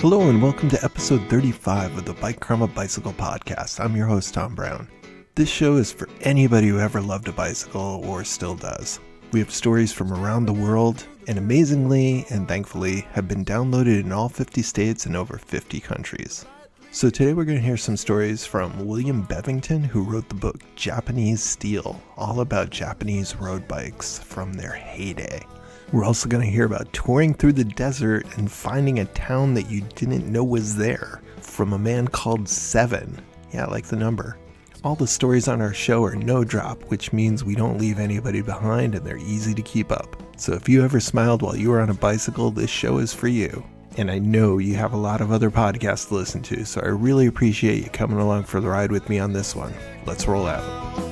Hello and welcome to episode 35 of the Bike Karma Bicycle Podcast. I'm your host, Tom Brown. This show is for anybody who ever loved a bicycle or still does. We have stories from around the world and amazingly and thankfully have been downloaded in all 50 states and over 50 countries. So today we're going to hear some stories from William Bevington, who wrote the book Japanese Steel, all about Japanese road bikes from their heyday. We're also going to hear about touring through the desert and finding a town that you didn't know was there from a man called Seven. Yeah, like the number. All the stories on our show are no drop, which means we don't leave anybody behind and they're easy to keep up. So if you ever smiled while you were on a bicycle, this show is for you. And I know you have a lot of other podcasts to listen to, so I really appreciate you coming along for the ride with me on this one. Let's roll out.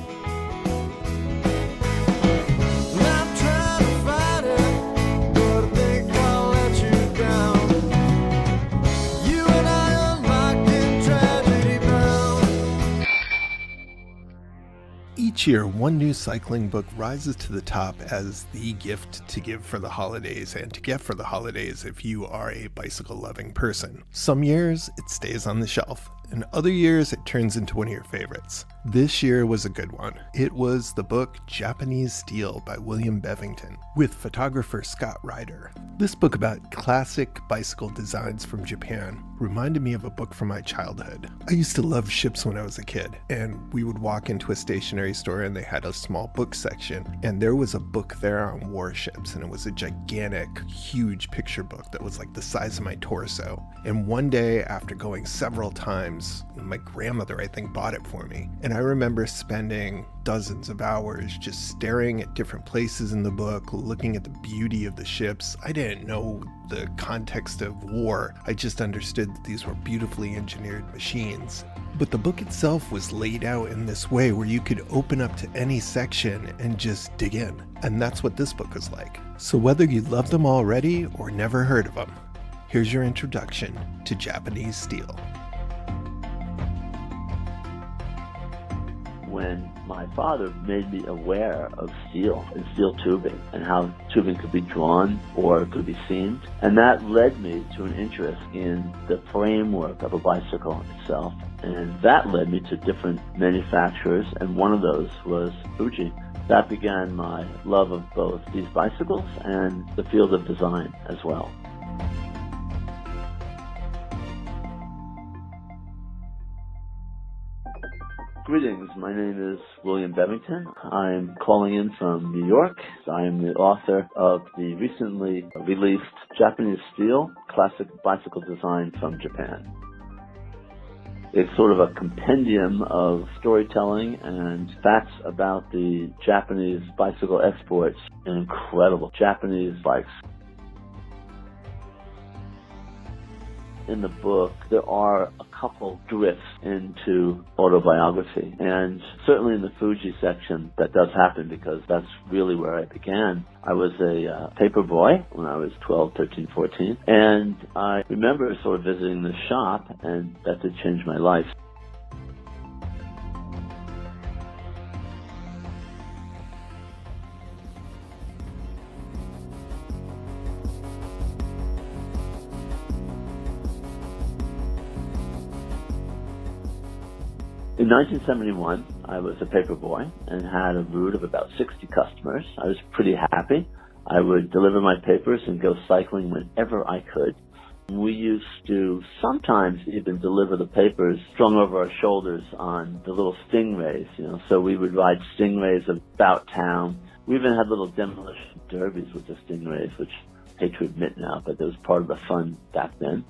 Each year, one new cycling book rises to the top as the gift to give for the holidays and to get for the holidays if you are a bicycle-loving person. Some years, it stays on the shelf, and other years, it turns into one of your favorites. This year was a good one. It was the book Japanese Steel by William Bevington, with photographer Scott Ryder. This book about classic bicycle designs from Japan reminded me of a book from my childhood. I used to love ships when I was a kid, and we would walk into a stationery store and they had a small book section, and there was a book there on warships, and it was a gigantic, huge picture book that was like the size of my torso. And one day, after going several times, my grandmother, I think, bought it for me. And I remember spending dozens of hours just staring at different places in the book, looking at the beauty of the ships. I didn't know the context of war. I just understood that these were beautifully engineered machines. But the book itself was laid out in this way where you could open up to any section and just dig in. And that's what this book was like. So whether you love them already or never heard of them, here's your introduction to Japanese Steel. When my father made me aware of steel and steel tubing and how tubing could be drawn or could be seamed. And that led me to an interest in the framework of a bicycle itself. And that led me to different manufacturers, and one of those was Fuji. That began my love of both these bicycles and the field of design as well. Greetings, my name is William Bevington. I'm calling in from New York. I am the author of the recently released Japanese Steel, Classic Bicycle Design from Japan. It's sort of a compendium of storytelling and facts about the Japanese bicycle exports and incredible Japanese bikes. In the book, there are a couple drifts into autobiography, and certainly in the Fuji section that does happen because that's really where I began. I was a paper boy when I was 12, 13, 14, and I remember sort of visiting the shop, and that did change my life. In 1971, I was a paper boy and had a route of about 60 customers. I was pretty happy. I would deliver my papers and go cycling whenever I could. We used to sometimes even deliver the papers strung over our shoulders on the little stingrays, so we would ride stingrays about town. We even had little demolition derbies with the stingrays, which I hate to admit now, but that was part of the fun back then.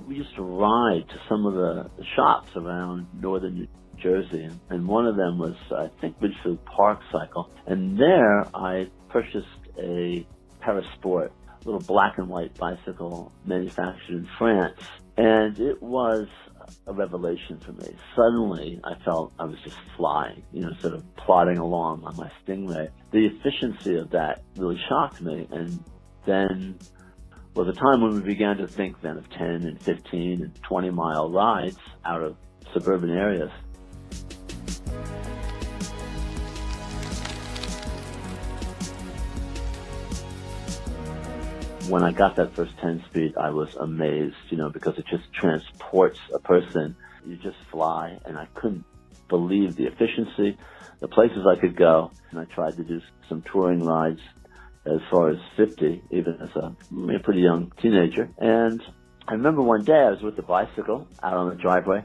We used to ride to some of the shops around northern New Jersey, and one of them was, I think, Ridgefield Park Cycle. And there I purchased a Parasport, a little black and white bicycle manufactured in France. And it was a revelation for me. Suddenly, I felt I was just flying, sort of plodding along on my Stingray. The efficiency of that really shocked me, and then was a time when we began to think then of 10 and 15 and 20-mile rides out of suburban areas. When I got that first 10-speed, I was amazed, because it just transports a person. You just fly, and I couldn't believe the efficiency, the places I could go. And I tried to do some touring rides as far as 50, even as a pretty young teenager. And I remember one day I was with the bicycle out on the driveway.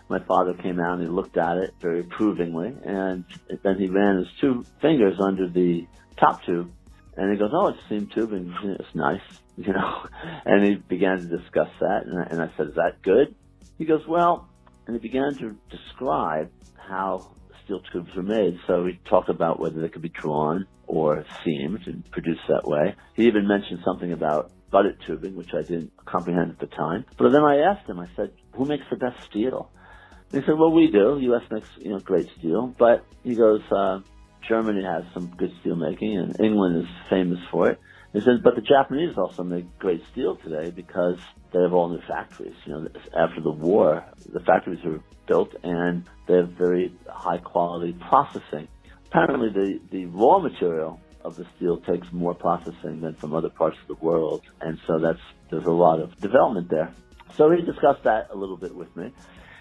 My father came out and he looked at it very approvingly, and then he ran his two fingers under the top tube, and he goes, "Oh, it's steam tubing. It's nice, And he began to discuss that, and I said, "Is that good?" He goes, "Well," and he began to describe how steel tubes were made. So he talked about whether they could be drawn or seamed and produced that way. He even mentioned something about butted tubing, which I didn't comprehend at the time. But then I asked him, I said, "Who makes the best steel?" And he said, "Well, we do. U.S. makes, great steel." But he goes, Germany has some good steel making, and England is famous for it. He said, but the Japanese also make great steel today because they have all new factories. After the war, the factories were built, and they have very high-quality processing. Apparently, the raw material of the steel takes more processing than from other parts of the world, and so there's a lot of development there. So he discussed that a little bit with me,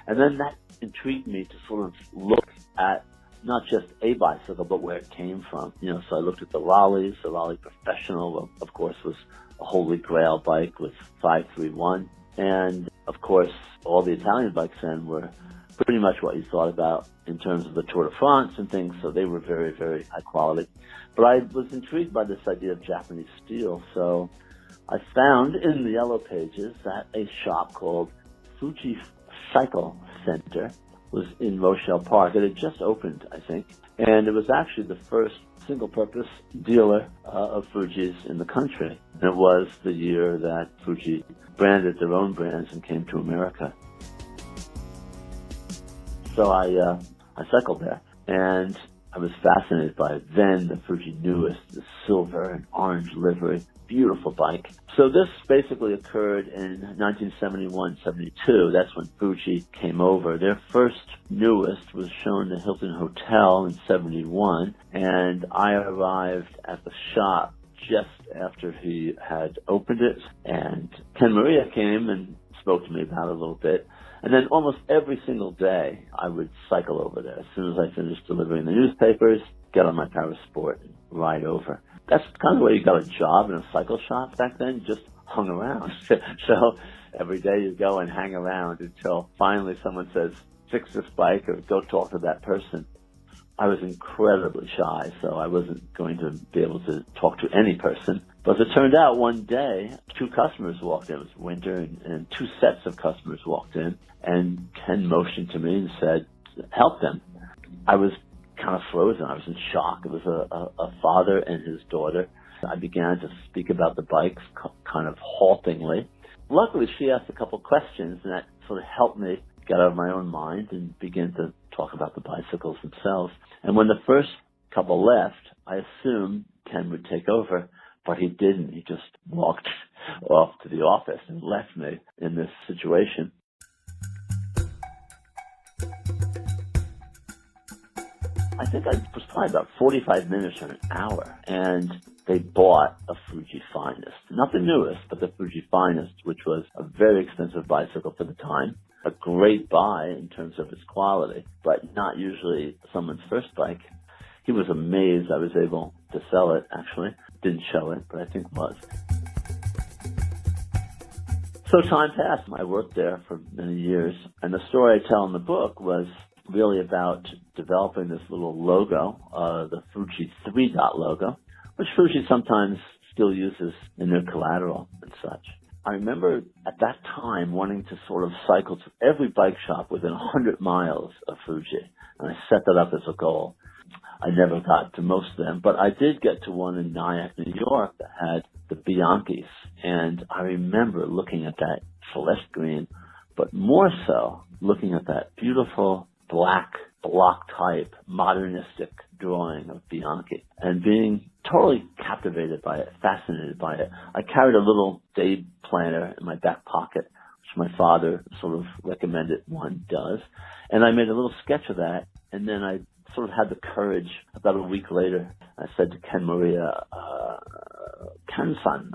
and then that intrigued me to sort of look at not just a bicycle, but where it came from. So I looked at the Lollies. The Lolly Professional, of course, was a holy grail bike with 531. And, of course, all the Italian bikes then were pretty much what you thought about in terms of the Tour de France and things, so they were very, very high quality. But I was intrigued by this idea of Japanese steel, so I found in the Yellow Pages that a shop called Fuji Cycle Center was in Rochelle Park. It had just opened, I think, and it was actually the first single-purpose dealer of Fuji's in the country. And it was the year that Fuji branded their own brands and came to America. So I cycled there, and I was fascinated by then the Fuji newest, the silver and orange livery, beautiful bike. So this basically occurred in 1971-72. That's when Fuji came over. Their first newest was shown in the Hilton Hotel in 71, and I arrived at the shop just after he had opened it, and Ken Maria came and spoke to me about it a little bit. And then almost every single day, I would cycle over there. As soon as I finished delivering the newspapers, get on my Parasport and ride over. That's kind of the way you got a job in a cycle shop back then. You just hung around. So every day you go and hang around until finally someone says, "Fix this bike," or "Go talk to that person." I was incredibly shy, so I wasn't going to be able to talk to any person. But as it turned out, one day, two customers walked in. It was winter, and two sets of customers walked in, and Ken motioned to me and said, "Help them." I was kind of frozen. I was in shock. It was a father and his daughter. I began to speak about the bikes kind of haltingly. Luckily, she asked a couple questions, and that sort of helped me get out of my own mind and begin to talk about the bicycles themselves. And when the first couple left, I assumed Ken would take over, but he didn't. He just walked off to the office and left me in this situation. I think I was probably about 45 minutes or an hour, and they bought a Fuji Finest. Not the newest, but the Fuji Finest, which was a very expensive bicycle for the time. A great buy in terms of its quality, but not usually someone's first bike. He was amazed I was able to sell it, actually. Didn't show it, but I think was. So time passed. I worked there for many years, and the story I tell in the book was really about developing this little logo, the Fuji 3-dot logo, which Fuji sometimes still uses in their collateral and such. I remember at that time wanting to sort of cycle to every bike shop within 100 miles of Fuji, and I set that up as a goal. I never got to most of them, but I did get to one in Nyack, New York that had the Bianchis, and I remember looking at that Celeste green, but more so looking at that beautiful black block type modernistic drawing of Bianchi and being totally captivated by it, fascinated by it. I carried a little day planner in my back pocket, which my father sort of recommended one does, and I made a little sketch of that, and then I sort of had the courage about a week later. I said to Ken Maria, "Ken-san,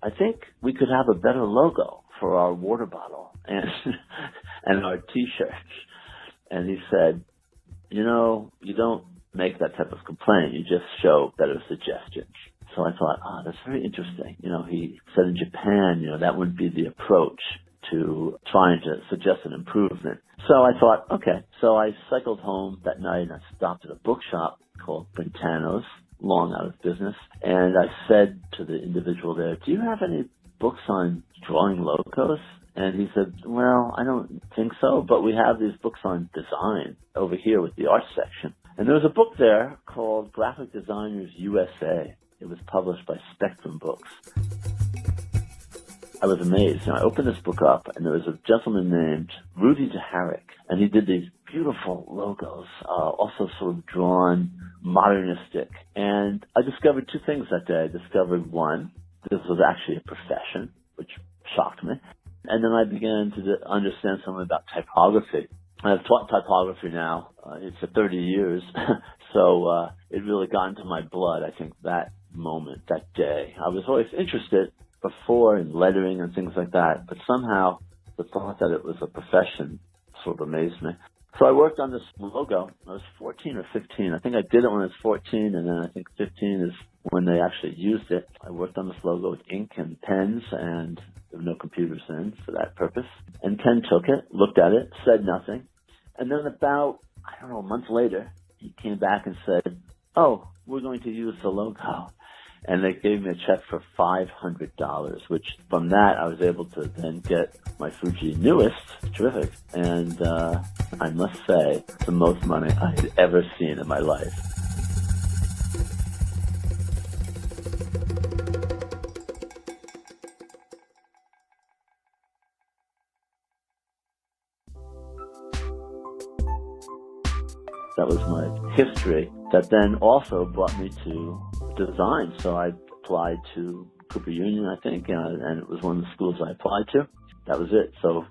I think we could have a better logo for our water bottle and and our T-shirts. And he said, you don't make that type of complaint. You just show better suggestions. So I thought, that's very interesting. He said in Japan, that would be the approach to trying to suggest an improvement. So I thought, okay. So I cycled home that night and I stopped at a bookshop called Brentano's, long out of business. And I said to the individual there, do you have any books on drawing logos? And he said, well, I don't think so, but we have these books on design over here with the art section. And there was a book there called Graphic Designers USA. It was published by Spectrum Books. I was amazed. I opened this book up, and there was a gentleman named Rudy DeHarrick, and he did these beautiful logos, also sort of drawn, modernistic. And I discovered two things that day. I discovered, one, this was actually a profession, which shocked me. And then I began to understand something about typography. I've taught typography now. It's for 30 years. So it really got into my blood, I think, that moment, that day. I was always interested before in lettering and things like that, but somehow the thought that it was a profession sort of amazed me. So I worked on this logo. I was 14 or 15. I think I did it when I was 14, and then I think 15 is when they actually used it. I worked on this logo with ink and pens, and there were no computers then for that purpose. And Ken took it, looked at it, said nothing. And then about, a month later, he came back and said, we're going to use the logo. And they gave me a check for $500, which from that I was able to then get my Fuji newest, terrific, and I must say, the most money I had ever seen in my life. That was my history that then also brought me to design. So I applied to Cooper Union, I think, and it was one of the schools I applied to. That was it. So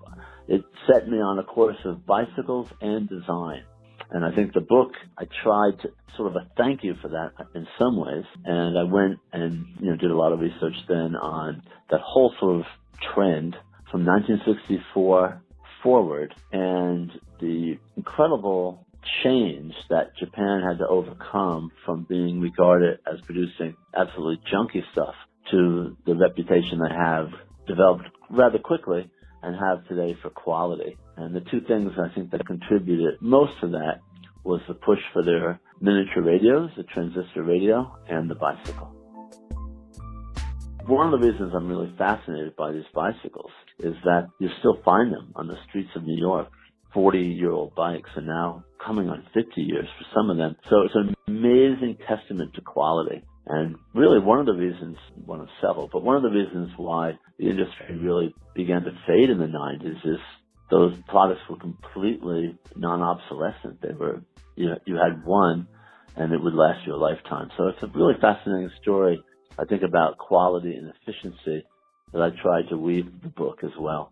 it set me on a course of bicycles and design. And I think the book, I tried to sort of a thank you for that in some ways. And I went and, did a lot of research then on that whole sort of trend from 1964 forward and the incredible change that Japan had to overcome from being regarded as producing absolutely junky stuff to the reputation they have developed rather quickly and have today for quality. And the two things I think that contributed most to that was the push for their miniature radios, the transistor radio, and the bicycle. One of the reasons I'm really fascinated by these bicycles is that you still find them on the streets of New York. 40-year-old bikes are now coming on 50 years for some of them. So it's an amazing testament to quality. And really one of the reasons, one of several, but one of the reasons why the industry really began to fade in the 90s is those products were completely non-obsolescent. They were, you had one and it would last you a lifetime. So it's a really fascinating story, I think, about quality and efficiency that I tried to weave in the book as well.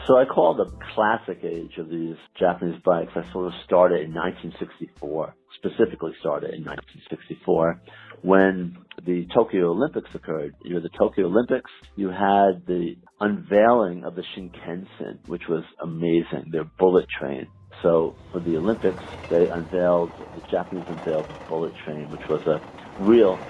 So I call the classic age of these Japanese bikes. I sort of started in 1964, specifically started in 1964, when the Tokyo Olympics occurred. The Tokyo Olympics, you had the unveiling of the Shinkansen, which was amazing, their bullet train. So for the Olympics, the Japanese unveiled the bullet train, which was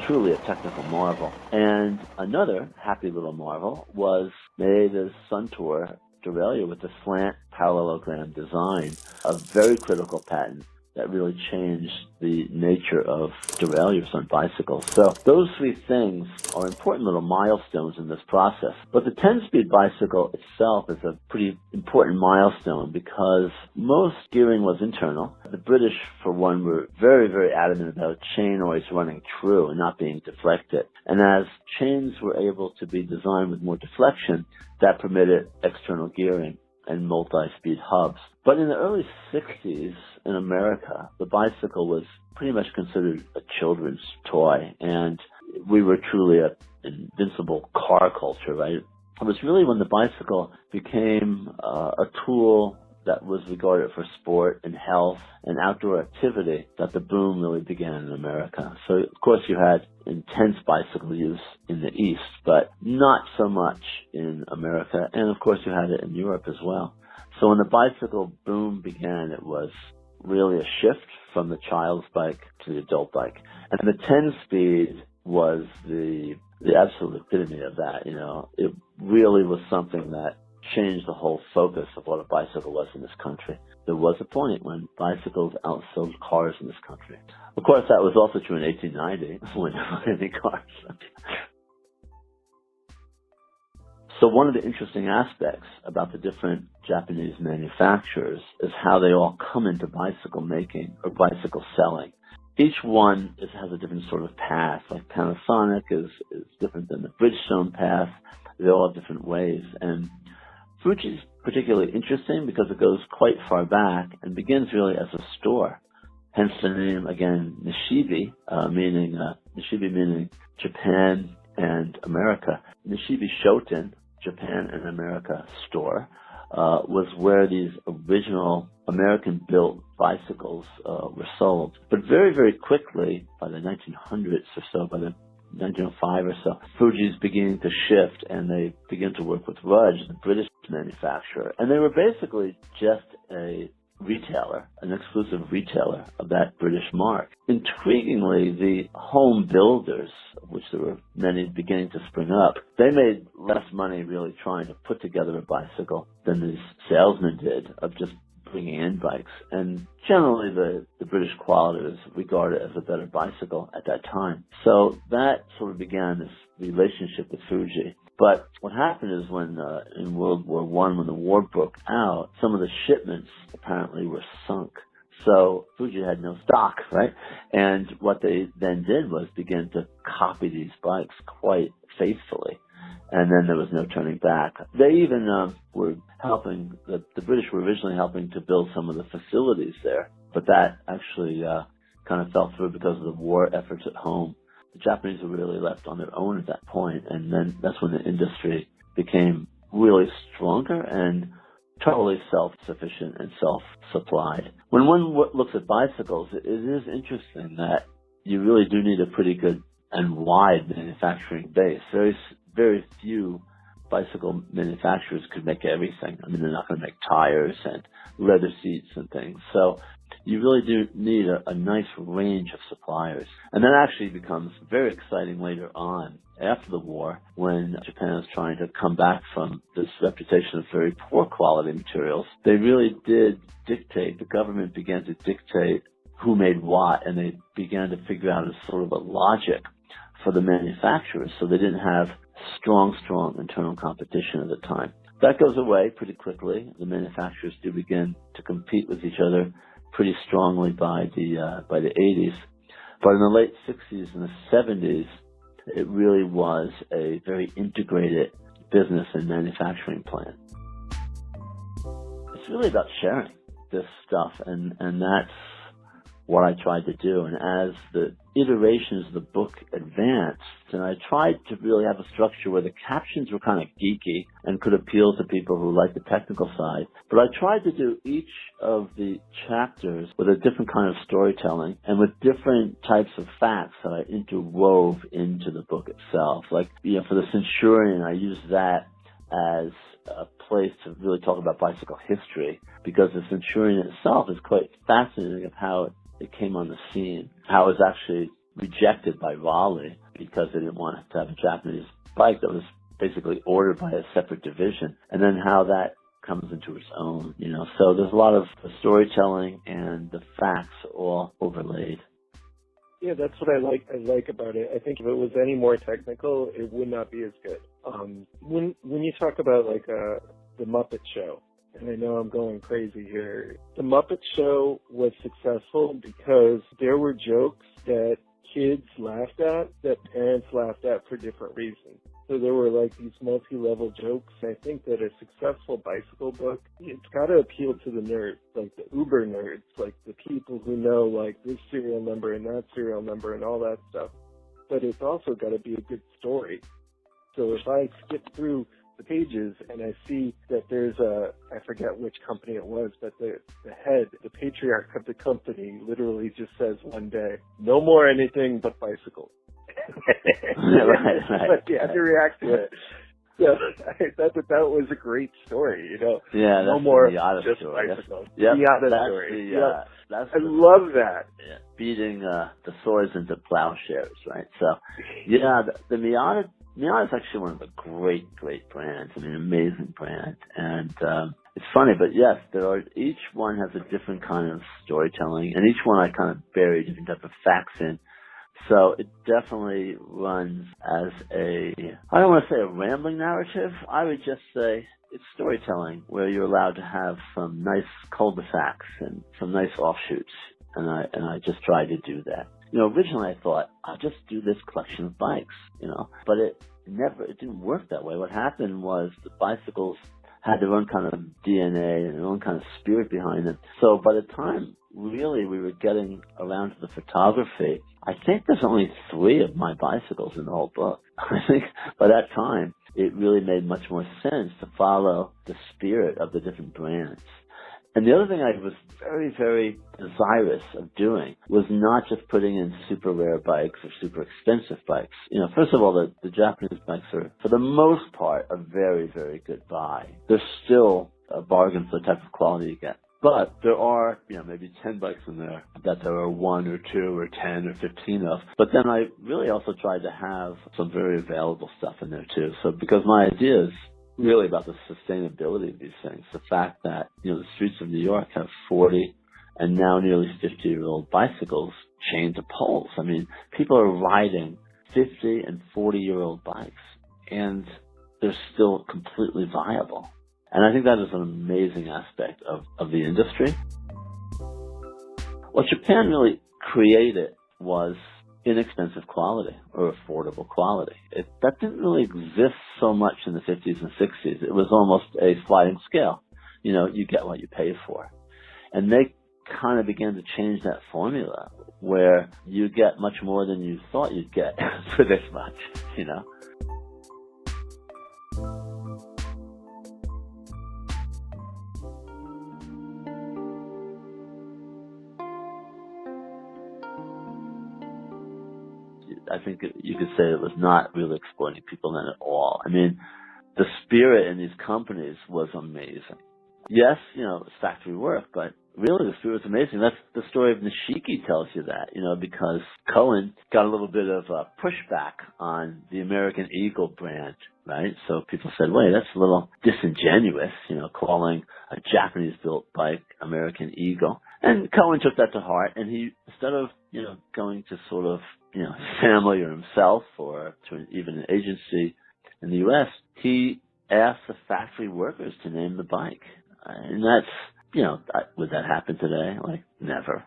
truly a technical marvel. And another happy little marvel was the Suntour derailleur with the slant parallelogram design, a very critical patent that really changed the nature of derailleurs on bicycles. So those three things are important little milestones in this process. But the 10-speed bicycle itself is a pretty important milestone because most gearing was internal. The British, for one, were very, very adamant about chain always running true and not being deflected. And as chains were able to be designed with more deflection, that permitted external gearing and multi-speed hubs. But in the early 60s in America, the bicycle was pretty much considered a children's toy, and we were truly an invincible car culture, right? It was really when the bicycle became a tool that was regarded for sport and health and outdoor activity that the boom really began in America. So, of course, you had intense bicycle use in the East, but not so much in America. And, of course, you had it in Europe as well. So when the bicycle boom began, it was really a shift from the child's bike to the adult bike. And the 10-speed was the absolute epitome of that. You know, it really was something that changed the whole focus of what a bicycle was in this country. There was a point when bicycles outsold cars in this country. Of course, that was also true in 1890 when there weren't any cars. So one of the interesting aspects about the different Japanese manufacturers is how they all come into bicycle making or bicycle selling. Each one has a different sort of path. Like Panasonic is different than the Bridgestone path. They all have different ways. And Fuji's particularly interesting because it goes quite far back and begins really as a store. Hence the name, again, Nishibi, meaning Japan and America. Nishibi Shoten, Japan and America store, was where these original American-built bicycles were sold. But very, very quickly, by the 1900s or so, by the 1905 or so, Fuji's beginning to shift, and they begin to work with Rudge, the British manufacturer. And they were basically just a retailer, an exclusive retailer of that British mark. Intriguingly, the home builders, of which there were many beginning to spring up, they made less money really trying to put together a bicycle than these salesmen did of just bringing in bikes. And generally the British quality was regarded as a better bicycle at that time. So that sort of began this relationship with Fuji. But what happened is when in World War I, when the war broke out, some of the shipments apparently were sunk. So Fuji had no stock, right? And what they then did was begin to copy these bikes quite faithfully. And then there was no turning back. They even were helping, the British were originally helping to build some of the facilities there. But that actually kind of fell through because of the war efforts at home. The Japanese were really left on their own at that point, and then that's when the industry became really stronger and totally self-sufficient and self-supplied. When one looks at bicycles, it is interesting that you really do need a pretty good and wide manufacturing base. Very few bicycle manufacturers could make everything. I mean, they're not going to make tires and leather seats and things. So you really do need a nice range of suppliers. And that actually becomes very exciting later on after the war when Japan is trying to come back from this reputation of very poor quality materials. They really did dictate, the government began to dictate who made what, and they began to figure out a sort of a logic for the manufacturers so they didn't have strong internal competition at the time. That goes away pretty quickly. The manufacturers do begin to compete with each other pretty strongly by the 80s. But in the late 60s and the 70s, it really was a very integrated business and manufacturing plan. It's really about sharing this stuff, and that's what I tried to do. And as the iterations of the book advanced, and I tried to really have a structure where the captions were kind of geeky and could appeal to people who like the technical side. But I tried to do each of the chapters with a different kind of storytelling and with different types of facts that I interwove into the book itself. Like, for the Centurion, I used that as a place to really talk about bicycle history, because the Centurion itself is quite fascinating of how it came on the scene, how it was actually rejected by Raleigh because they didn't want to have a Japanese bike that was basically ordered by a separate division, and then how that comes into its own, So there's a lot of the storytelling and the facts all overlaid. Yeah, that's what I like about it. I think if it was any more technical, it would not be as good. When you talk about the Muppet Show, and I know I'm going crazy here, the Muppet Show was successful because there were jokes that kids laughed at that parents laughed at for different reasons. So there were these multi-level jokes. I think that a successful bicycle book, it's got to appeal to the nerds, the uber nerds, the people who know this serial number and that serial number and all that stuff. But it's also got to be a good story. So if I skip through the pages and I see that there's I forget which company it was, but the head, the patriarch of the company literally just says one day, no more anything but bicycles. Right. But you had to react to it. So that was a great story, you know. Yeah, no that's more the Miata just story. bicycles. Yep, Miata that's story. the, Yep. that's I love that. Yeah, beating the swords into plowshares, right? So, yeah, the Miata is actually one of the great brands. I mean, amazing brand. And it's funny, but yes, each one has a different kind of storytelling, and each one I kind of bury different type of facts in. So it definitely runs as I don't want to say a rambling narrative. I would just say it's storytelling where you're allowed to have some nice cul-de-sacs and some nice offshoots. And I just tried to do that. You know, originally I thought I'll just do this collection of bikes, you know, but it didn't work that way. What happened was the bicycles had their own kind of DNA and their own kind of spirit behind them. So by the time really we were getting around to the photography, I think there's only 3 of my bicycles in the whole book. I think by that time it really made much more sense to follow the spirit of the different brands. And the other thing I was very, very desirous of doing was not just putting in super rare bikes or super expensive bikes. You know, first of all, the Japanese bikes are, for the most part, a very, very good buy. They're still a bargain for the type of quality you get. But there are, you know, maybe 10 bikes in there that there are 1 or 2 or 10 or 15 of. But then I really also tried to have some very available stuff in there too. So because my idea is really about the sustainability of these things. The fact that, you know, the streets of New York have 40 and now nearly 50-year-old bicycles chained to poles. I mean, people are riding 50 and 40-year-old bikes, and they're still completely viable. And I think that is an amazing aspect of the industry. What Japan really created was inexpensive quality or affordable quality. That didn't really exist so much in the 50s and 60s. It was almost a sliding scale. You know, you get what you pay for. And they kind of began to change that formula where you get much more than you thought you'd get for this much, you know. I think you could say it was not really exploiting people then at all. I mean, the spirit in these companies was amazing. Yes, you know, it's factory work, but really the spirit was amazing. That's the story of Nishiki tells you that, you know, because Cohen got a little bit of pushback on the American Eagle brand, right? So people said, wait, that's a little disingenuous, you know, calling a Japanese-built bike American Eagle. And Cohen took that to heart, and he, instead of, you know, going to sort of, you know, his family or himself or to even an agency in the U.S., he asked the factory workers to name the bike. And that's, you know, would that happen today? Like, never.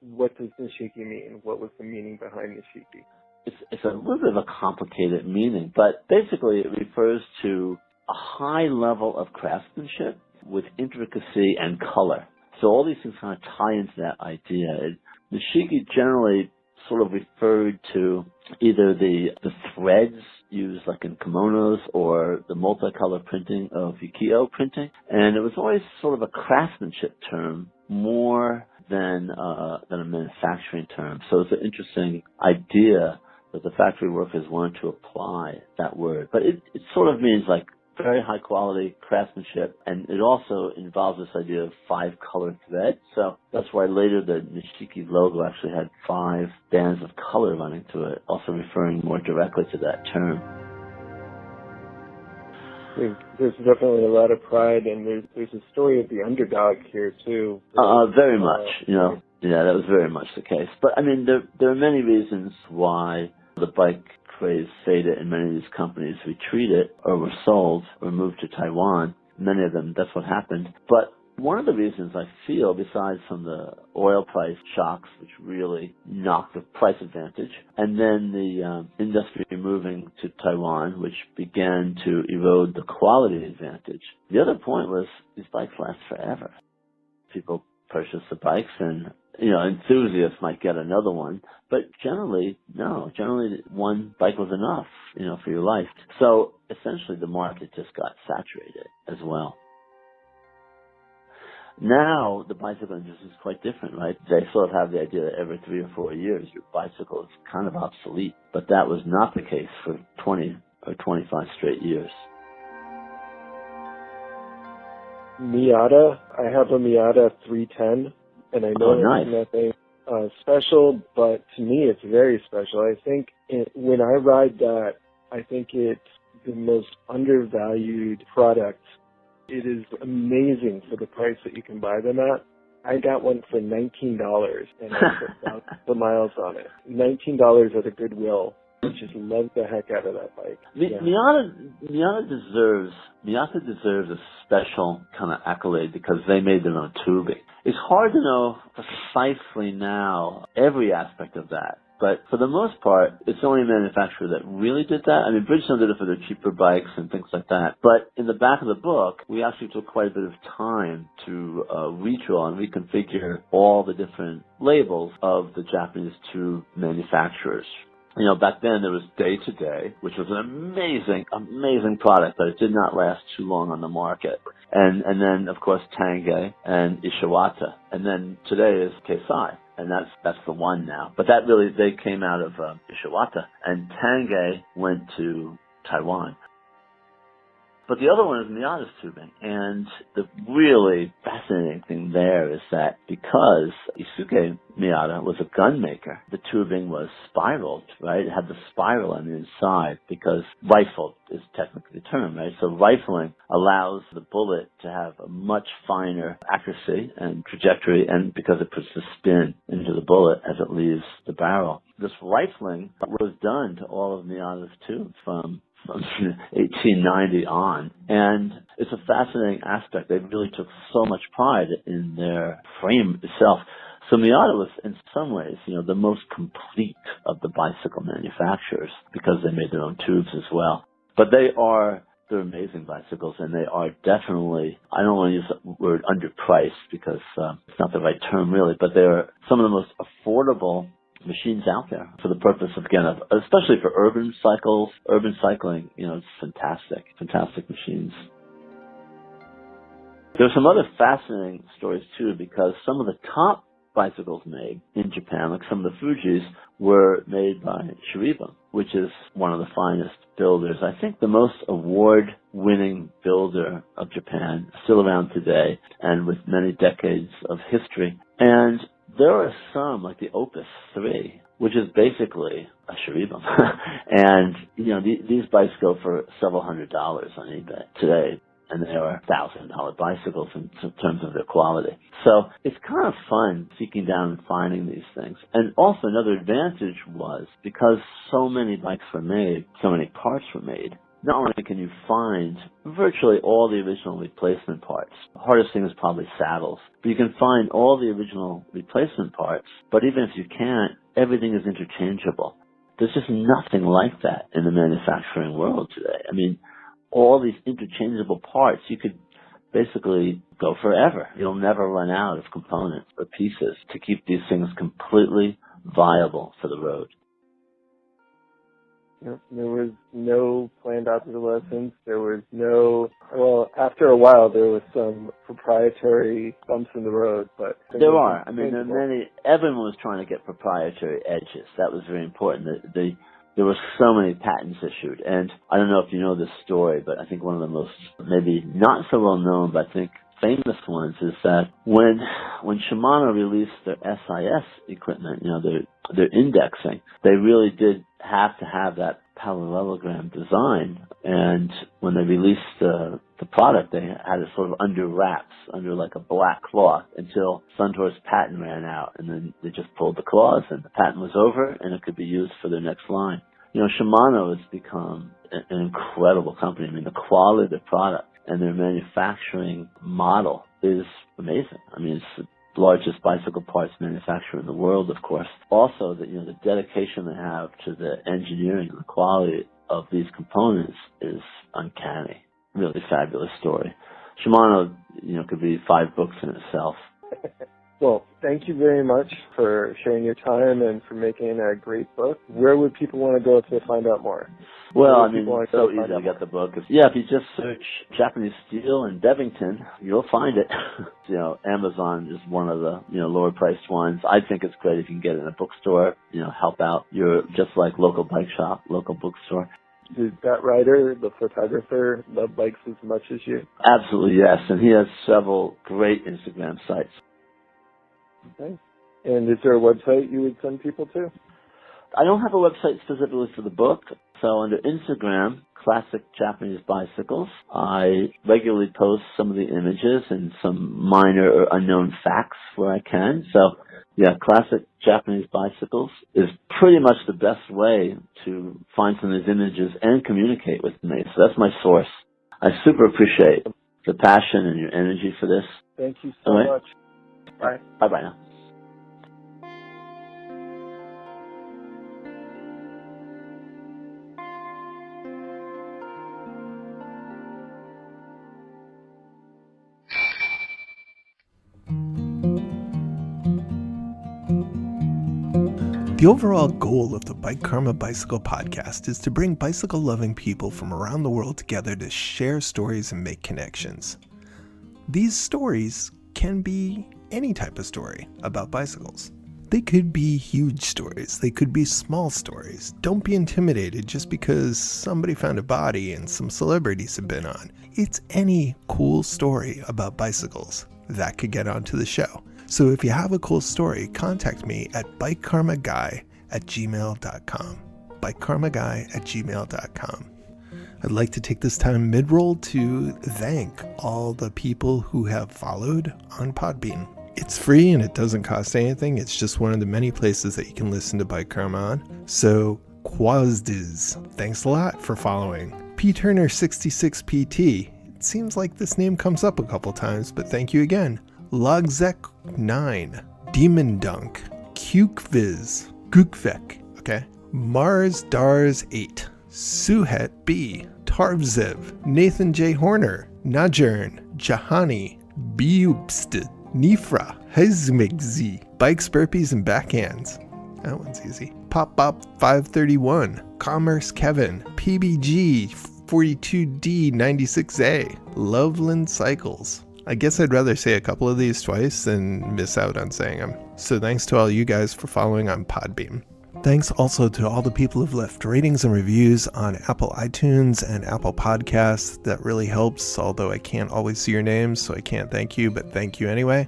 What does Nishiki mean? What was the meaning behind Nishiki? It's a little bit of a complicated meaning, but basically it refers to a high level of craftsmanship with intricacy and color. So all these things kind of tie into that idea. Nishiki generally sort of referred to either the threads used like in kimonos or the multicolor printing of ukiyo printing. And it was always sort of a craftsmanship term more than a manufacturing term. So it's an interesting idea that the factory workers wanted to apply that word. But it sort of means like very high quality craftsmanship, and it also involves this idea of 5 color thread. So that's why later the Nishiki logo actually had 5 bands of color running through it, also referring more directly to that term. There's definitely a lot of pride, and there's a story of the underdog here too. Very much, you know. Yeah, that was very much the case. But I mean, there are many reasons why the bike craze faded and many of these companies retreated or were sold or moved to Taiwan. Many of them, that's what happened. But one of the reasons I feel, besides from the oil price shocks, which really knocked the price advantage, and then the industry moving to Taiwan, which began to erode the quality advantage, the other point was these bikes last forever. People purchase the bikes, and enthusiasts might get another one, but generally, no. Generally, one bike was enough, for your life. So essentially, the market just got saturated as well. Now, the bicycle industry is quite different, right? They sort of have the idea that every 3 or 4 years, your bicycle is kind of obsolete. But that was not the case for 20 or 25 straight years. Miata, I have a Miata 310, and I know nice. it's nothing special, but to me it's very special. I think when I ride that, I think it's the most undervalued product. It is amazing for the price that you can buy them at. I got one for $19, and I put thousands of miles on it. $19 at a Goodwill. I just love the heck out of that bike. Miata deserves a special kind of accolade because they made their own tubing. It's hard to know precisely now every aspect of that. But for the most part, it's only a manufacturer that really did that. I mean, Bridgestone did it for their cheaper bikes and things like that. But in the back of the book, we actually took quite a bit of time to redraw and reconfigure all the different labels of the Japanese tube manufacturers. Back then there was Day to Day, which was an amazing product, but it did not last too long on the market. And then, of course, Tangay and Ishiwata. And then today is Keisai. And that's the one now. But that really, they came out of Ishiwata. And Tangay went to Taiwan. But the other one is Miata's tubing. And the really fascinating thing there is that because Isuke Miata was a gun maker, the tubing was spiraled, right? It had the spiral on the inside because rifled is technically the term, right? So rifling allows the bullet to have a much finer accuracy and trajectory, and because it puts the spin into the bullet as it leaves the barrel. This rifling was done to all of Miata's tubes from 1890 on. And it's a fascinating aspect. They really took so much pride in their frame itself. So Miata was, in some ways, the most complete of the bicycle manufacturers because they made their own tubes as well. But they're amazing bicycles, and they are definitely, I don't want to use the word underpriced because it's not the right term really, but they're some of the most affordable machines out there for the purpose of, again, especially for urban cycling, it's fantastic machines. There's some other fascinating stories too, because some of the top bicycles made in Japan, like some of the Fujis, were made by Shurygin, which is one of the finest builders. I think the most award-winning builder of Japan, still around today, and with many decades of history. And there are some, like the Opus 3, which is basically a Shurygin. And, these bikes go for several $100s on eBay today. And they are $1,000 bicycles in terms of their quality. So it's kind of fun seeking down and finding these things. And also another advantage was because so many bikes were made, so many parts were made, not only can you find virtually all the original replacement parts. The hardest thing is probably saddles. But you can find all the original replacement parts, but even if you can't, everything is interchangeable. There's just nothing like that in the manufacturing world today. I mean, all these interchangeable parts, you could basically go forever. You'll never run out of components or pieces to keep these things completely viable for the road. Yep, there was no planned obsolescence. There was after a while there was some proprietary bumps in the road, but there are. I mean, everyone was trying to get proprietary edges. That was very important. There were so many patents issued, and I don't know if you know this story, but I think one of the most, maybe not so well known, but I think famous ones is that when Shimano released their SIS equipment, their indexing, they really did have to have that parallelogram design, and when they released the product, they had it sort of under wraps, under like a black cloth, until Suntour's patent ran out, and then they just pulled the clause, and the patent was over, and it could be used for their next line. Shimano has become an incredible company. I mean, the quality of their product and their manufacturing model is amazing. I mean, it's the largest bicycle parts manufacturer in the world, of course. Also, the dedication they have to the engineering and the quality of these components is uncanny. Really fabulous story. Shimano, could be 5 books in itself. Well, thank you very much for sharing your time and for making a great book. Where would people want to go to find out more? Well, it's so easy to get the book. Yeah, if you just search Japanese steel in Bevington, you'll find it. Amazon is one of the, lower priced ones. I think it's great if you can get it in a bookstore, help out your, just like local bike shop, local bookstore. Does that writer, the photographer, love bikes as much as you? Absolutely, yes. And he has several great Instagram sites. Okay. And is there a website you would send people to? I don't have a website specifically for the book. So under Instagram, Classic Japanese Bicycles, I regularly post some of the images and some minor or unknown facts where I can. So, yeah, Classic Japanese Bicycles is pretty much the best way to find some of these images and communicate with me. So that's my source. I super appreciate the passion and your energy for this. Thank you so much. Bye. Bye-bye now. The overall goal of the Bike Karma Bicycle Podcast is to bring bicycle-loving people from around the world together to share stories and make connections. These stories can be any type of story about bicycles. They could be huge stories. They could be small stories. Don't be intimidated just because somebody found a body and some celebrities have been on. It's any cool story about bicycles that could get onto the show. So if you have a cool story, contact me at bikekarmaguy@gmail.com. bikekarmaguy@gmail.com. I'd like to take this time mid-roll to thank all the people who have followed on Podbean. It's free and it doesn't cost anything. It's just one of the many places that you can listen to Bike Karma on. So Quazdiz, thanks a lot for following. P Turner 66PT, it seems like this name comes up a couple times, but thank you again. Logzek9, Demon Dunk, Kukviz, Gukvek, okay, Mars Dars 8, Suhet B, Tarvzev, Nathan J. Horner, Najern, Jahani, Biubst, Nifra, Hezmigzi, Bikes, Burpees, and Backhands. That one's easy. Pop 531, Commerce Kevin, PBG 42D96A, Loveland Cycles. I guess I'd rather say a couple of these twice than miss out on saying them. So thanks to all you guys for following on Podbean. Thanks also to all the people who've left ratings and reviews on Apple iTunes and Apple Podcasts. That really helps, although I can't always see your names, so I can't thank you, but thank you anyway.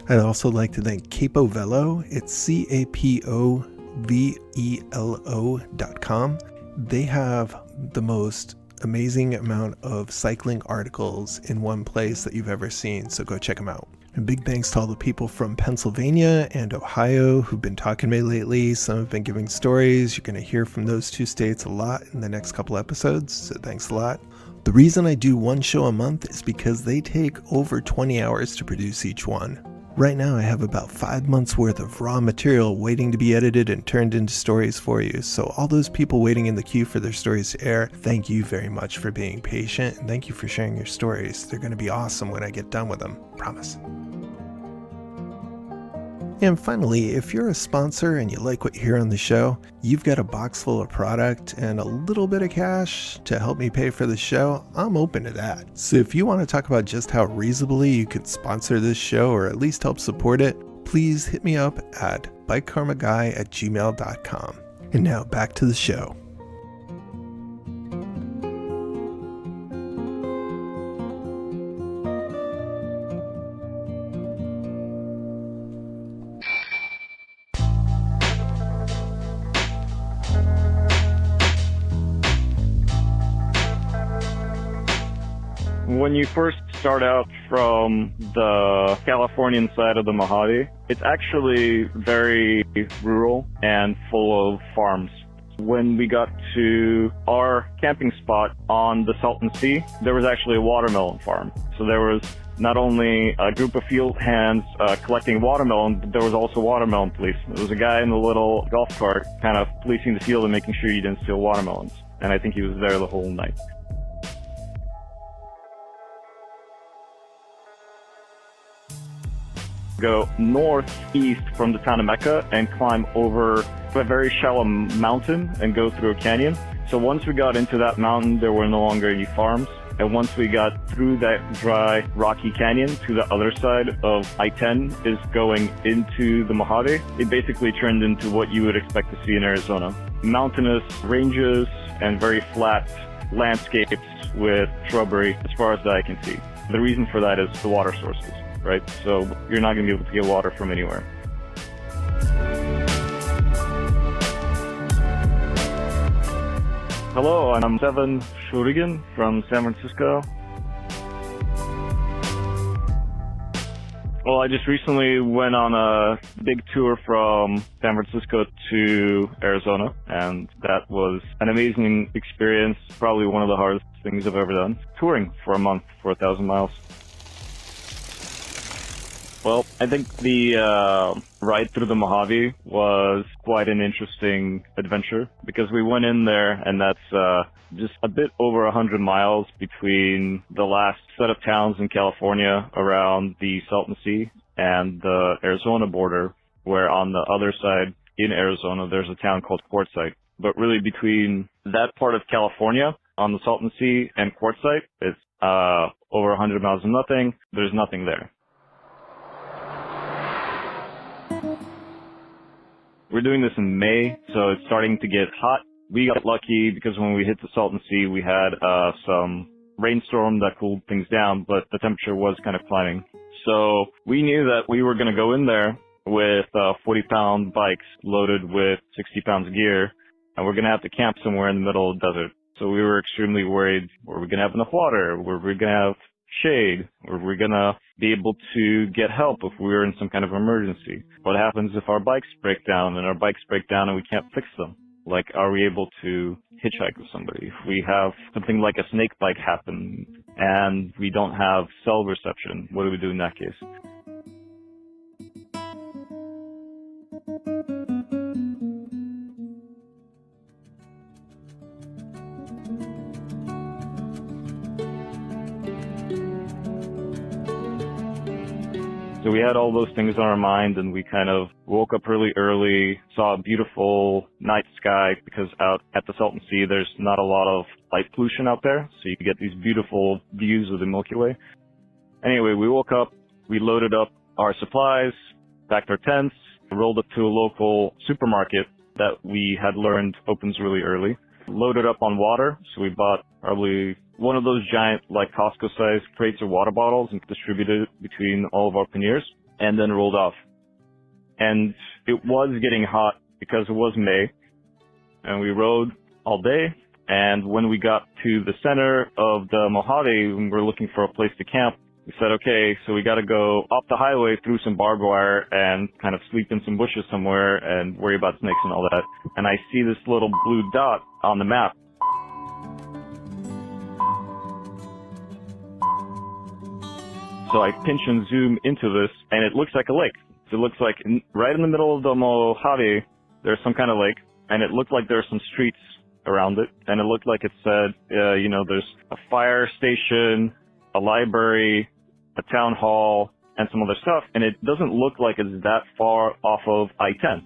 I'd also like to thank Capovelo. It's capovelo.com. They have the most amazing amount of cycling articles in one place that you've ever seen, so go check them out. And big thanks to all the people from Pennsylvania and Ohio who've been talking to me lately. Some have been giving stories. You're going to hear from those two states a lot in the next couple episodes, so thanks a lot. The reason I do one show a month is because they take over 20 hours to produce each one. Right now I have about 5 months worth of raw material waiting to be edited and turned into stories for you. So all those people waiting in the queue for their stories to air, thank you very much for being patient and thank you for sharing your stories. They're going to be awesome when I get done with them. Promise. And finally, if you're a sponsor and you like what you hear on the show, you've got a box full of product and a little bit of cash to help me pay for the show, I'm open to that. So if you want to talk about just how reasonably you could sponsor this show or at least help support it, please hit me up at bikekarmaguy@gmail.com. And now back to the show. When you first start out from the Californian side of the Mojave, it's actually very rural and full of farms. When we got to our camping spot on the Salton Sea, there was actually a watermelon farm. So there was not only a group of field hands collecting watermelon, but there was also watermelon police. There was a guy in the little golf cart kind of policing the field and making sure you didn't steal watermelons. And I think he was there the whole night. go northeast from the town of Mecca and climb over a very shallow mountain and go through a canyon. So once we got into that mountain, there were no longer any farms. And once we got through that dry, rocky canyon to the other side of I-10 is going into the Mojave, it basically turned into what you would expect to see in Arizona. Mountainous ranges and very flat landscapes with shrubbery as far as the eye can see. The reason for that is the water sources, right? So you're not going to be able to get water from anywhere. Hello, I'm Shurygin from San Francisco. Well, I just recently went on a big tour from San Francisco to Arizona, and that was an amazing experience, probably one of the hardest things I've ever done. Touring for a month for 1,000 miles. Well, I think the ride through the Mojave was quite an interesting adventure because we went in there and that's just a bit over 100 miles between the last set of towns in California around the Salton Sea and the Arizona border, where on the other side in Arizona there's a town called Quartzsite. But really between that part of California on the Salton Sea and Quartzsite, it's over 100 miles of nothing. There's nothing there. We're doing this in May, so it's starting to get hot. We got lucky because when we hit the Salton Sea, we had some rainstorm that cooled things down, but the temperature was kind of climbing. So we knew that we were going to go in there with 40-pound bikes loaded with 60 pounds of gear, and we're going to have to camp somewhere in the middle of the desert. So we were extremely worried, were we going to have enough water? Were we going to have shade? Were we going to be able to get help if we were in some kind of emergency? What happens if our bikes break down and we can't fix them? Like, are we able to hitchhike with somebody? If we have something like a snake bite happen and we don't have cell reception, what do we do in that case? So we had all those things on our mind, and we kind of woke up really early, saw a beautiful night sky, because out at the Salton Sea, there's not a lot of light pollution out there, so you can get these beautiful views of the Milky Way. Anyway, we woke up, we loaded up our supplies, packed our tents, rolled up to a local supermarket that we had learned opens really early, loaded up on water, so we bought probably one of those giant, like Costco-sized crates of water bottles and distributed it between all of our panniers, and then rolled off. And it was getting hot because it was May, and we rode all day, and when we got to the center of the Mojave, when we were looking for a place to camp, we said, okay, so we got to go off the highway through some barbed wire and kind of sleep in some bushes somewhere and worry about snakes and all that. And I see this little blue dot on the map. So I pinch and zoom into this, and it looks like a lake. It looks like right in the middle of the Mojave, there's some kind of lake, and it looked like there are some streets around it, and it looked like it said, there's a fire station, a library, a town hall, and some other stuff, and it doesn't look like it's that far off of I-10.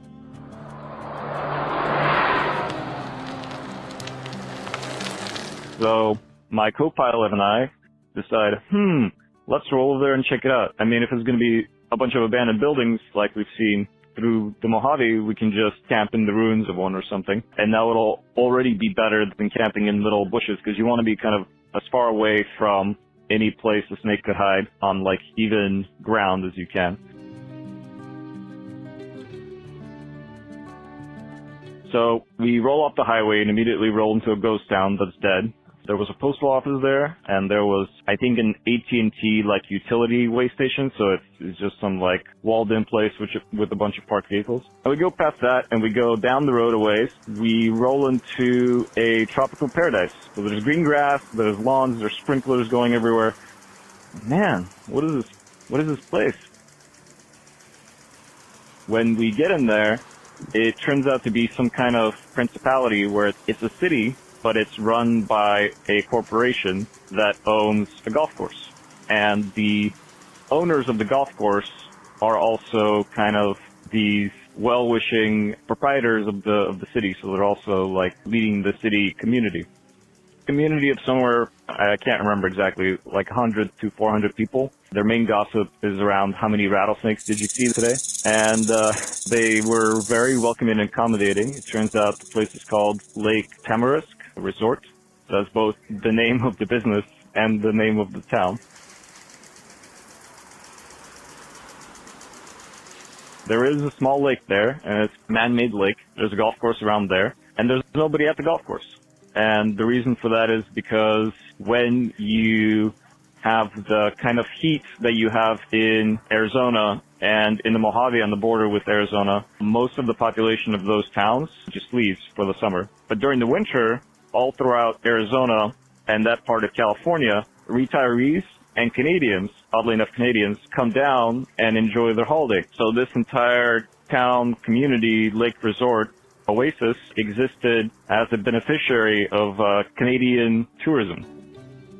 So my co-pilot and I decided, let's roll over there and check it out. I mean, if it's going to be a bunch of abandoned buildings like we've seen through the Mojave, we can just camp in the ruins of one or something. And that will already be better than camping in little bushes, because you want to be kind of as far away from any place a snake could hide on like even ground as you can. So we roll off the highway and immediately roll into a ghost town that's dead. There was a postal office there, and there was, I think, an AT&T like utility way station, so it's just some like walled-in place with a bunch of parked vehicles. And we go past that, and we go down the road a ways. We roll into a tropical paradise. So there's green grass, there's lawns, there's sprinklers going everywhere. Man, what is this place? When we get in there, it turns out to be some kind of principality where it's a city, but it's run by a corporation that owns a golf course. And the owners of the golf course are also kind of these well-wishing proprietors of the city, so they're also like leading the city community. Community of somewhere, I can't remember exactly, like 100 to 400 people. Their main gossip is around how many rattlesnakes did you see today? And they were very welcoming and accommodating. It turns out the place is called Lake Tamarisk Resort. That's both the name of the business and the name of the town. There is a small lake there, and it's a man-made lake. There's a golf course around there, and there's nobody at the golf course. And the reason for that is because when you have the kind of heat that you have in Arizona and in the Mojave on the border with Arizona, most of the population of those towns just leaves for the summer. But during the winter, all throughout Arizona and that part of California, retirees and Canadians, oddly enough Canadians, come down and enjoy their holiday. So this entire town, community, lake resort, oasis existed as a beneficiary of Canadian tourism.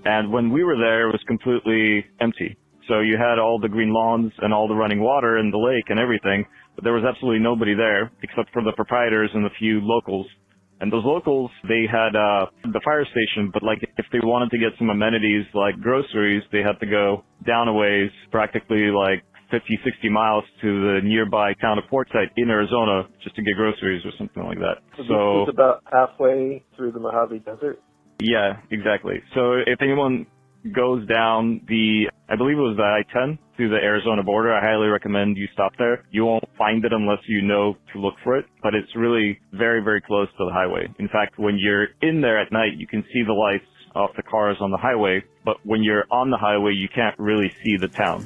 And when we were there, it was completely empty. So you had all the green lawns and all the running water in the lake and everything, but there was absolutely nobody there except for the proprietors and a few locals. And those locals, they had the fire station, but like if they wanted to get some amenities like groceries, they had to go down a ways, practically like 50, 60 miles to the nearby town of Portside in Arizona just to get groceries or something like that. So it's about halfway through the Mojave Desert? Yeah, exactly. So if anyone goes down I believe it was the I-10 to the Arizona border, I highly recommend you stop there. You won't find it unless you know to look for it, but it's really very, very close to the highway. In fact, when you're in there at night, you can see the lights off the cars on the highway, but when you're on the highway, you can't really see the town.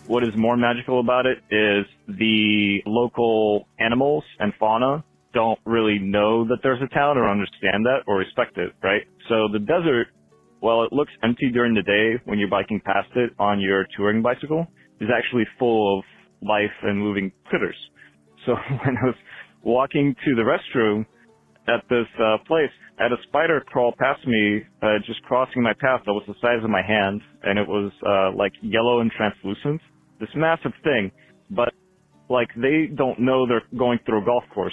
What is more magical about it is the local animals and fauna don't really know that there's a town or understand that or respect it, right? So the desert, while it looks empty during the day when you're biking past it on your touring bicycle, is actually full of life and moving critters. So when I was walking to the restroom at this place, I had a spider crawl past me, just crossing my path that was the size of my hand, and it was like yellow and translucent. This massive thing, but like they don't know they're going through a golf course.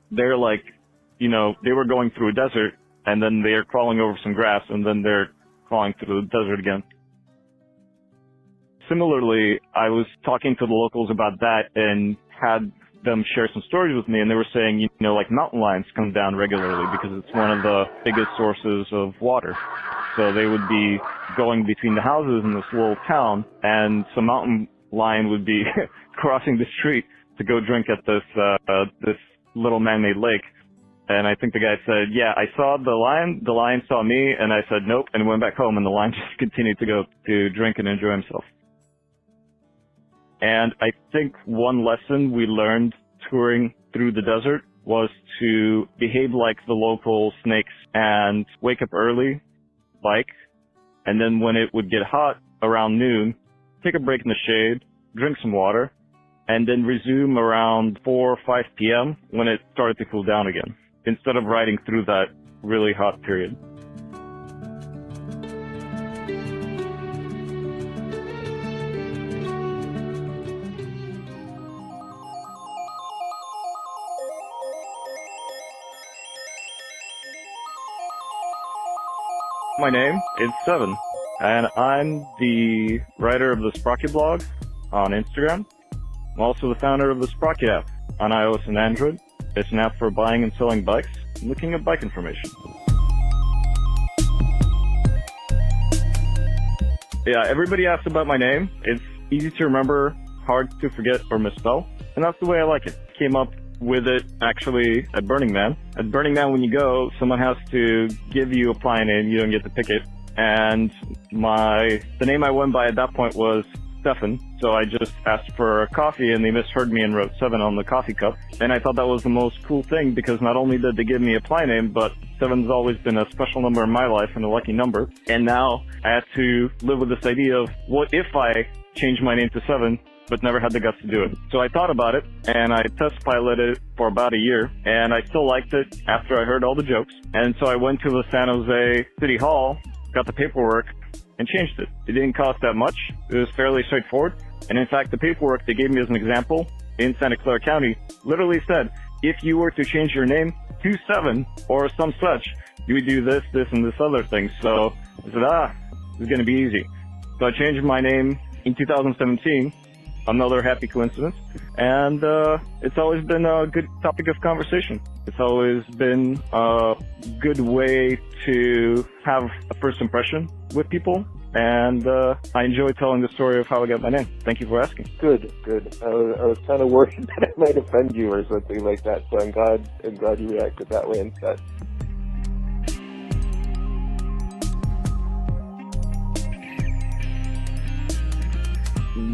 They're like, you know, they were going through a desert and then they're crawling over some grass and then they're crawling through the desert again. Similarly, I was talking to the locals about that and had them share some stories with me, and they were saying, you know, like mountain lions come down regularly because it's one of the biggest sources of water. So they would be going between the houses in this little town, and some mountain lion would be crossing the street to go drink at this little man-made lake. And I think the guy said, yeah, I saw the lion saw me, and I said nope, and went back home, and the lion just continued to go to drink and enjoy himself. And I think one lesson we learned touring through the desert was to behave like the local snakes and wake up early, bike, and then when it would get hot around noon, take a break in the shade, drink some water, and then resume around 4 or 5 p.m. when it started to cool down again, instead of riding through that really hot period. My name is Seven, and I'm the writer of the Sprocket blog on Instagram. I'm also the founder of the Sprocket app on iOS and Android. It's an app for buying and selling bikes and looking at bike information. Yeah, everybody asks about my name. It's easy to remember, hard to forget or misspell, and that's the way I like it. Came up with it actually at Burning Man. At Burning Man, when you go, someone has to give you a play name. You don't get to pick it. And the name I went by at that point was Stefan. So I just asked for a coffee, and they misheard me and wrote 7 on the coffee cup. And I thought that was the most cool thing, because not only did they give me a play name, but 7's always been a special number in my life and a lucky number. And now I had to live with this idea of, what if I change my name to 7? But never had the guts to do it. So I thought about it, and I test piloted it for about a year, and I still liked it after I heard all the jokes. And so I went to the San Jose City Hall got the paperwork, and changed it. It didn't cost that much. It was fairly straightforward. And in fact, the paperwork they gave me as an example in Santa Clara County literally said, if you were to change your name to 7 or some such, you would do this, this, and this other thing. So I said, this is going to be easy. So I changed my name in 2017. Another happy coincidence. And it's always been a good topic of conversation. It's always been a good way to have a first impression with people. And I enjoy telling the story of how I got my name. Thank you for asking. Good. I was kind of worried that I might offend you or something like that, so I'm glad you reacted that way instead.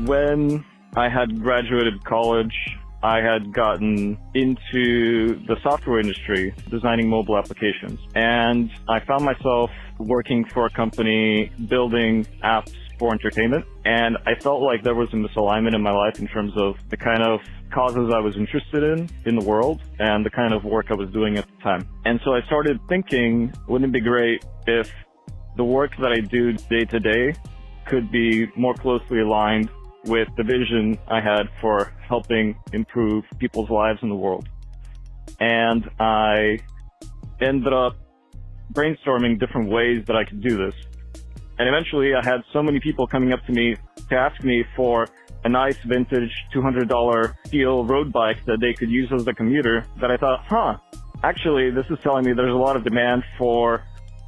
When I had graduated college, I had gotten into the software industry, designing mobile applications. And I found myself working for a company building apps for entertainment. And I felt like there was a misalignment in my life in terms of the kind of causes I was interested in the world and the kind of work I was doing at the time. And so I started thinking, wouldn't it be great if the work that I do day to day could be more closely aligned with the vision I had for helping improve people's lives in the world. And I ended up brainstorming different ways that I could do this. And eventually I had so many people coming up to me to ask me for a nice vintage $200 steel road bike that they could use as a commuter that I thought, actually this is telling me there's a lot of demand for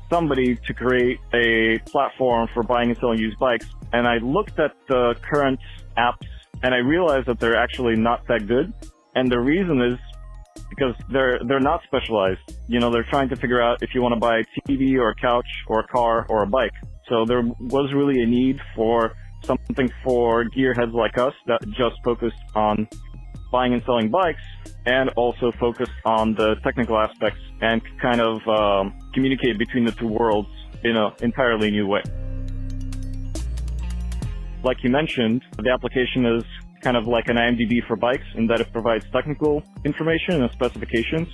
somebody to create a platform for buying and selling used bikes. And I looked at the current apps and I realized that they're actually not that good. And the reason is because they're not specialized. They're trying to figure out if you want to buy a TV or a couch or a car or a bike. So there was really a need for something for gearheads like us that just focused on buying and selling bikes and also focused on the technical aspects and kind of communicate between the two worlds in an entirely new way. Like you mentioned, the application is kind of like an IMDb for bikes in that it provides technical information and specifications.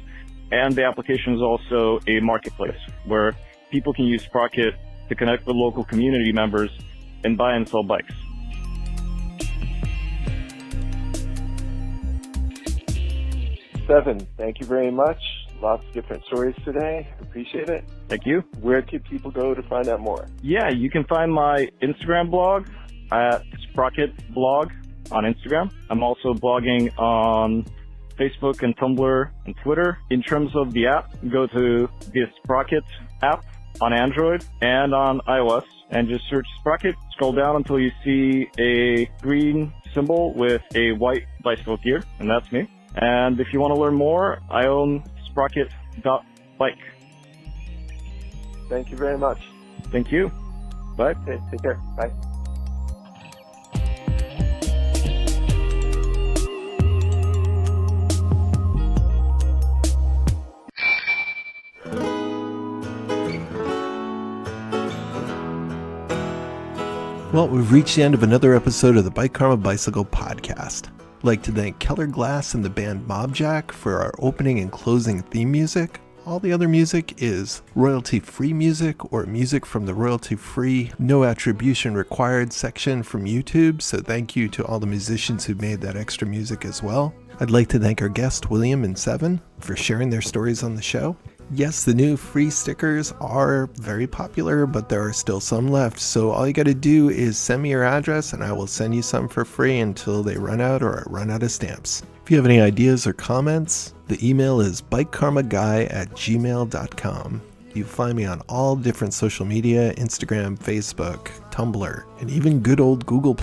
And the application is also a marketplace where people can use Sprocket to connect with local community members and buy and sell bikes. Seven, thank you very much. Lots of different stories today. Appreciate it. Thank you. Where can people go to find out more? Yeah, you can find my Instagram blog at Sprocket blog on Instagram. I'm also blogging on Facebook and Tumblr and Twitter. In terms of the app, go to the Sprocket app on Android and on iOS and just search Sprocket. Scroll down until you see a green symbol with a white bicycle gear, and that's me. And if you want to learn more, I own Sprocket.bike. Thank you very much. Thank you. Bye. Okay, take care. Bye. Well, we've reached the end of another episode of the Bike Karma Bicycle Podcast. I'd like to thank Keller Glass and the band Mobjack for our opening and closing theme music. All the other music is royalty-free music or music from the royalty-free, no attribution required section from YouTube, so thank you to all the musicians who made that extra music as well. I'd like to thank our guests William and Seven for sharing their stories on the show. Yes, the new free stickers are very popular, but there are still some left, so all you gotta do is send me your address and I will send you some for free until they run out or I run out of stamps. If you have any ideas or comments, the email is bikekarmaguy@gmail.com. You find me on all different social media, Instagram, Facebook, Tumblr, and even good old Google+.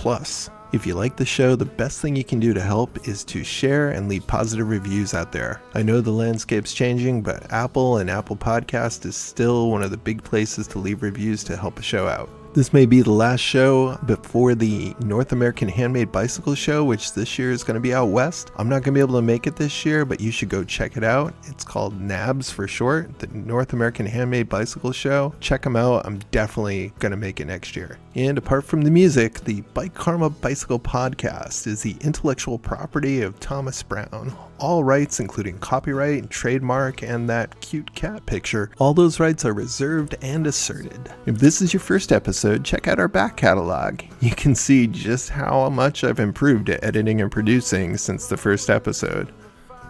If you like the show, the best thing you can do to help is to share and leave positive reviews out there. I know the landscape's changing, but Apple and Apple Podcast is still one of the big places to leave reviews to help a show out. This may be the last show before the North American Handmade Bicycle Show, which this year is going to be out west. I'm not going to be able to make it this year, but you should go check it out. It's called NABS for short, the North American Handmade Bicycle Show. Check them out. I'm definitely going to make it next year. And apart from the music, the Bike Karma Bicycle Podcast is the intellectual property of Thomas Brown. All rights, including copyright and trademark and that cute cat picture, all those rights are reserved and asserted. If this is your first episode, check out our back catalog. You can see just how much I've improved at editing and producing since the first episode.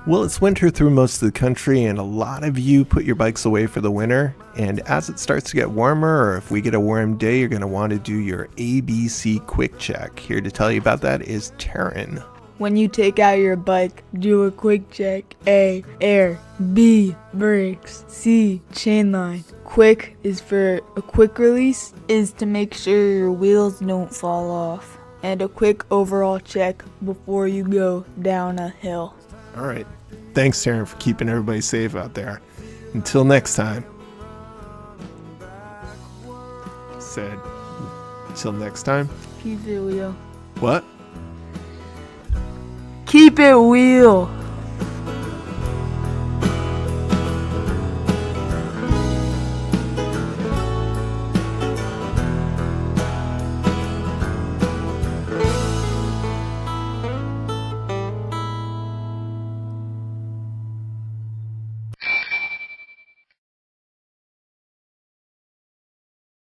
Well, it's winter through most of the country, and a lot of you put your bikes away for the winter. And as it starts to get warmer, or if we get a warm day, you're going to want to do your ABC quick check. Here to tell you about that is Tarran. When you take out your bike, do a quick check. A, air. B, brakes. C, chain line. Quick is for a quick release, is to make sure your wheels don't fall off. And a quick overall check before you go down a hill. All right. Thanks, Tarran, for keeping everybody safe out there. Until next time. Said, until next time. Keep it real. What? Keep it real.